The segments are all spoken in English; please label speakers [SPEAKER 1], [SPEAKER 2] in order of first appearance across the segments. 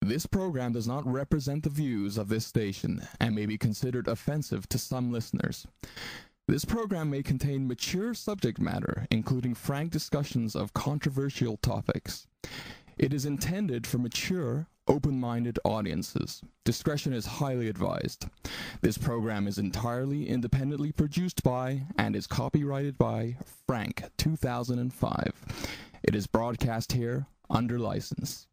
[SPEAKER 1] This program does not represent the views of this station and may be considered offensive to some listeners. This program may contain mature subject matter, including frank discussions of controversial topics. It is intended for mature, open-minded audiences. Discretion is highly advised. This program is entirely independently produced by and is copyrighted by Frank 2005. It is broadcast here under license.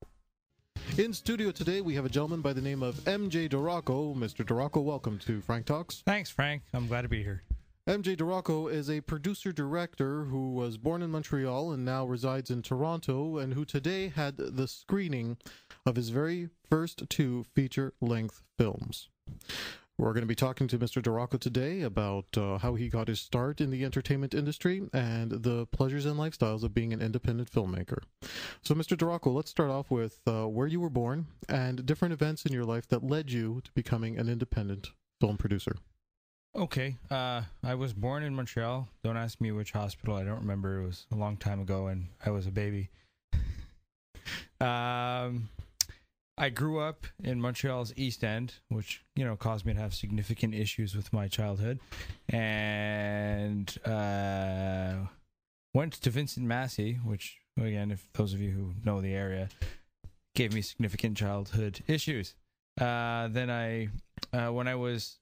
[SPEAKER 2] In studio today, we have a gentleman by the name of J Di Rocco. Mr. Di Rocco, welcome to Frank Talks.
[SPEAKER 3] Thanks, Frank. I'm glad to be here.
[SPEAKER 2] J Di Rocco is a producer-director who was born in Montreal and now resides in Toronto, and who today had the screening of his very first 2 feature-length films. We're going to be talking to Mr. Di Rocco today about how he got his start in the entertainment industry and the pleasures and lifestyles of being an independent filmmaker. So, Mr. Di Rocco, let's start off with where you were born and different events in your life that led you to becoming an independent film producer.
[SPEAKER 3] Okay. I was born in Montreal. Don't ask me which hospital. I don't remember. It was a long time ago, and I was a baby. I grew up in Montreal's East End, which, caused me to have significant issues with my childhood. And went to Vincent Massey, which, again, if those of you who know the area, gave me significant childhood issues. Then when I was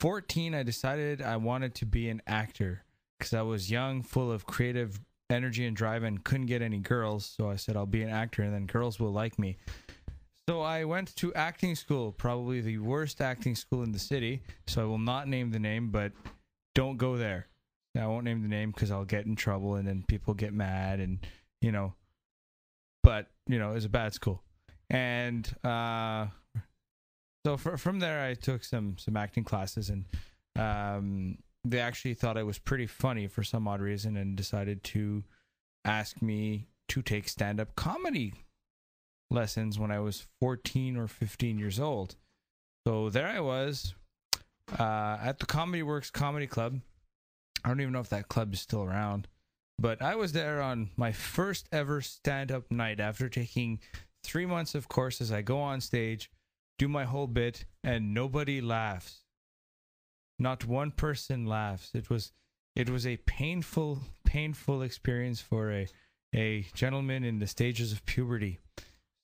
[SPEAKER 3] 14, I decided I wanted to be an actor because I was young, full of creative energy and drive, and couldn't get any girls. So I said, I'll be an actor, and then girls will like me. So I went to acting school, probably the worst acting school in the city. So I will not name the name, but don't go there. I won't name the name because I'll get in trouble, and then people get mad, and, but, it was a bad school. And so from there, I took some acting classes, and they actually thought I was pretty funny for some odd reason and decided to ask me to take stand-up comedy lessons when I was 14 or 15 years old. So there I was at the Comedy Works Comedy Club. I don't even know if that club is still around, but I was there on my first ever stand-up night after taking 3 months of courses. I go on stage, do my whole bit, and nobody laughs. Not one person laughs. It was a painful experience for a gentleman in the stages of puberty.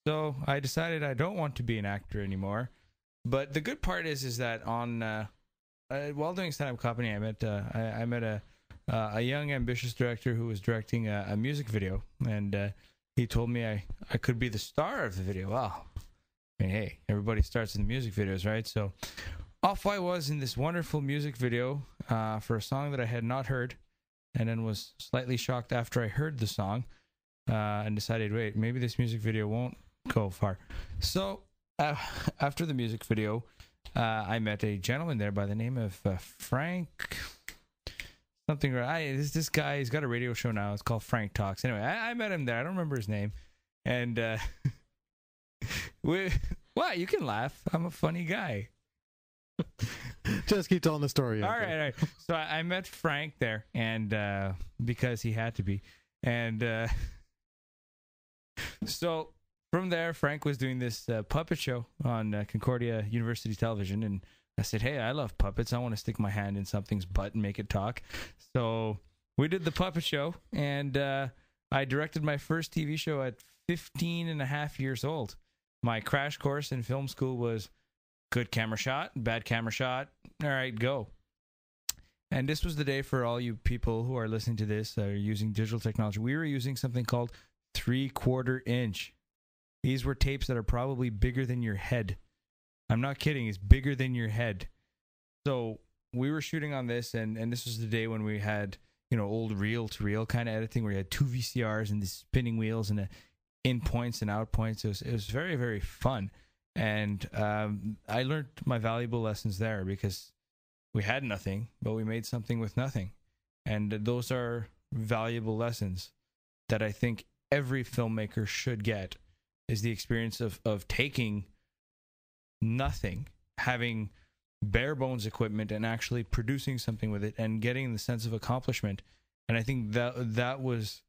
[SPEAKER 3] So I decided I don't want to be an actor anymore. But the good part is that on while doing stand-up comedy, I met a young ambitious director who was directing a music video, and he told me I could be the star of the video. Wow. I mean, hey, everybody starts in the music videos, right? So off I was in this wonderful music video for a song that I had not heard, and then was slightly shocked after I heard the song and decided, wait, maybe this music video won't go far. So after the music video, I met a gentleman there by the name of Frank something. This guy, he's got a radio show now. It's called Frank Talks. Anyway, I met him there. I don't remember his name. And what? You can laugh. I'm a funny guy.
[SPEAKER 2] Just keep telling the story.
[SPEAKER 3] All right. So I met Frank there, and because he had to be. And so from there, Frank was doing this puppet show on Concordia University Television, and I said, hey, I love puppets. I want to stick my hand in something's butt and make it talk. So we did the puppet show, and I directed my first TV show at 15 and a half years old. My crash course in film school was good camera shot, bad camera shot. All right, go. And this was the day for all you people who are listening to this, using digital technology. We were using something called 3/4 inch. These were tapes that are probably bigger than your head. I'm not kidding. It's bigger than your head. So we were shooting on this, and this was the day when we had, old reel-to-reel kind of editing where you had 2 VCRs and these spinning wheels and in points and out points. It was very, very fun. And I learned my valuable lessons there because we had nothing, but we made something with nothing. And those are valuable lessons that I think every filmmaker should get, is the experience of taking nothing, having bare bones equipment and actually producing something with it and getting the sense of accomplishment. And I think that was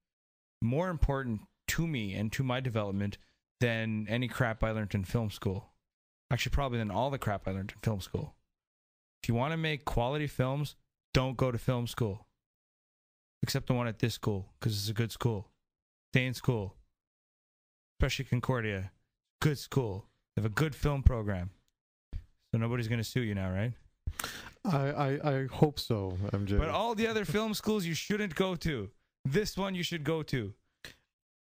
[SPEAKER 3] more important to me and to my development than any crap I learned in film school. Actually, probably than all the crap I learned in film school. If you want to make quality films, don't go to film school. Except the one at this school, because it's a good school. Stay in school. Especially Concordia. Good school. They have a good film program. So nobody's going to sue you now, right?
[SPEAKER 2] I hope so, MJ.
[SPEAKER 3] But all the other film schools you shouldn't go to. This one you should go to.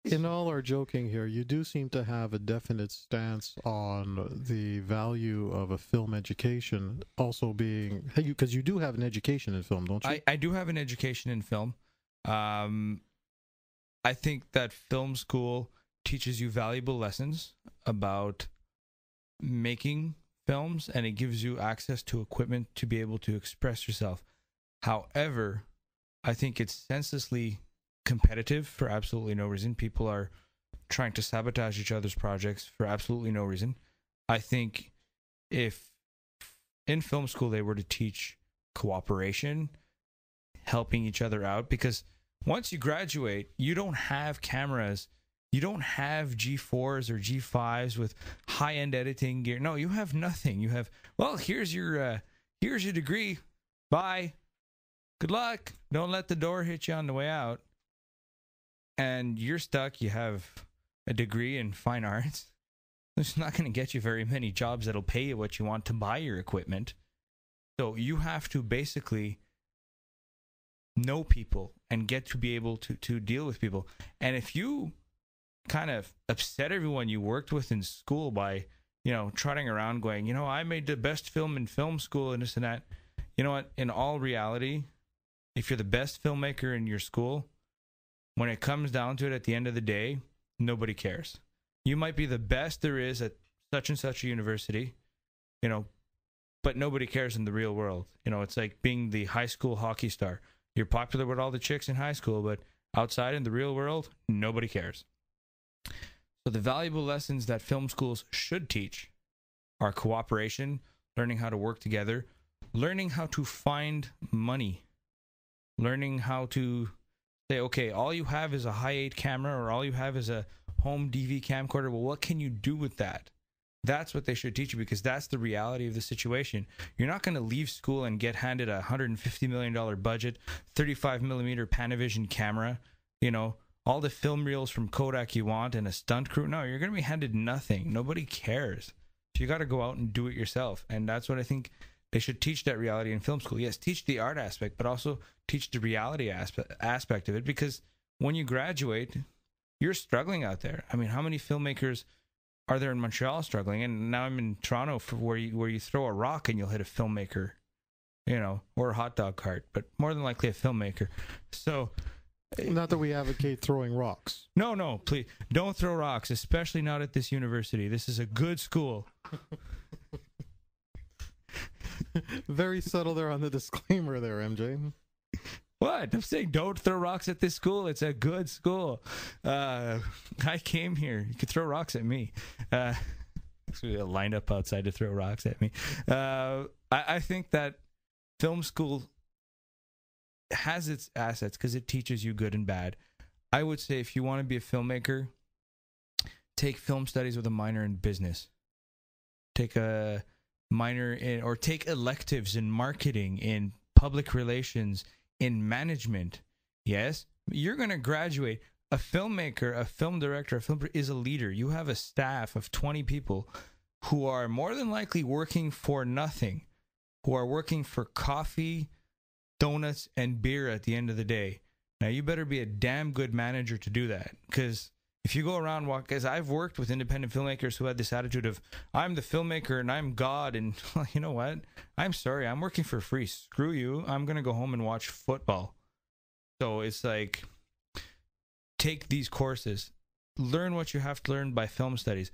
[SPEAKER 2] In all our joking here, you do seem to have a definite stance on the value of a film education also being... Because you do have an education in film, don't you?
[SPEAKER 3] I do have an education in film. I think that film school teaches you valuable lessons about making films, and it gives you access to equipment to be able to express yourself. However, I think it's senselessly competitive for absolutely no reason. People are trying to sabotage each other's projects for absolutely no reason. I think if in film school they were to teach cooperation, helping each other out, because once you graduate, you don't have cameras, you don't have G4s or G5s with high-end editing gear. No, you have nothing. You have, well, here's your degree. Bye. Good luck. Don't let the door hit you on the way out. And you're stuck. You have a degree in fine arts. It's not going to get you very many jobs that'll pay you what you want to buy your equipment. So you have to basically know people and get to be able to deal with people. And if you kind of upset everyone you worked with in school by, trotting around going, I made the best film in film school and this and that. You know what? In all reality, if you're the best filmmaker in your school, when it comes down to it at the end of the day, nobody cares. You might be the best there is at such and such a university, but nobody cares in the real world. It's like being the high school hockey star. You're popular with all the chicks in high school, but outside in the real world, nobody cares. So the valuable lessons that film schools should teach are cooperation, learning how to work together, learning how to find money, learning how to say, okay, all you have is a high 8 camera or all you have is a home DV camcorder. Well, what can you do with that? That's what they should teach you, because that's the reality of the situation. You're not going to leave school and get handed a $150 million budget, 35 millimeter Panavision camera, all the film reels from Kodak you want and a stunt crew. No, you're going to be handed nothing. Nobody cares. So you got to go out and do it yourself. And that's what I think they should teach, that reality in film school. Yes, teach the art aspect, but also teach the reality aspect of it, because when you graduate, you're struggling out there. I mean, how many filmmakers are there in Montreal struggling? And now I'm in Toronto, where you throw a rock and you'll hit a filmmaker, or a hot dog cart, but more than likely a filmmaker. So,
[SPEAKER 2] not that we advocate throwing rocks.
[SPEAKER 3] No, please don't throw rocks, especially not at this university. This is a good school.
[SPEAKER 2] Very subtle there on the disclaimer there, MJ.
[SPEAKER 3] What? I'm saying don't throw rocks at this school. It's a good school. I came here. You could throw rocks at me. Lined up outside to throw rocks at me. I think that film school has its assets because it teaches you good and bad. I would say if you want to be a filmmaker, take film studies with a minor in business. Take a minor in, or take electives in marketing, in public relations, in management. Yes, you're going to graduate. A filmmaker, a film director, a film is a leader. You have a staff of 20 people who are more than likely working for nothing, who are working for coffee, donuts, and beer at the end of the day. Now, you better be a damn good manager to do that, because if you go around, because I've worked with independent filmmakers who had this attitude of, I'm the filmmaker and I'm God, and well, you know what? I'm sorry, I'm working for free. Screw you. I'm going to go home and watch football. So it's like, take these courses. Learn what you have to learn by film studies.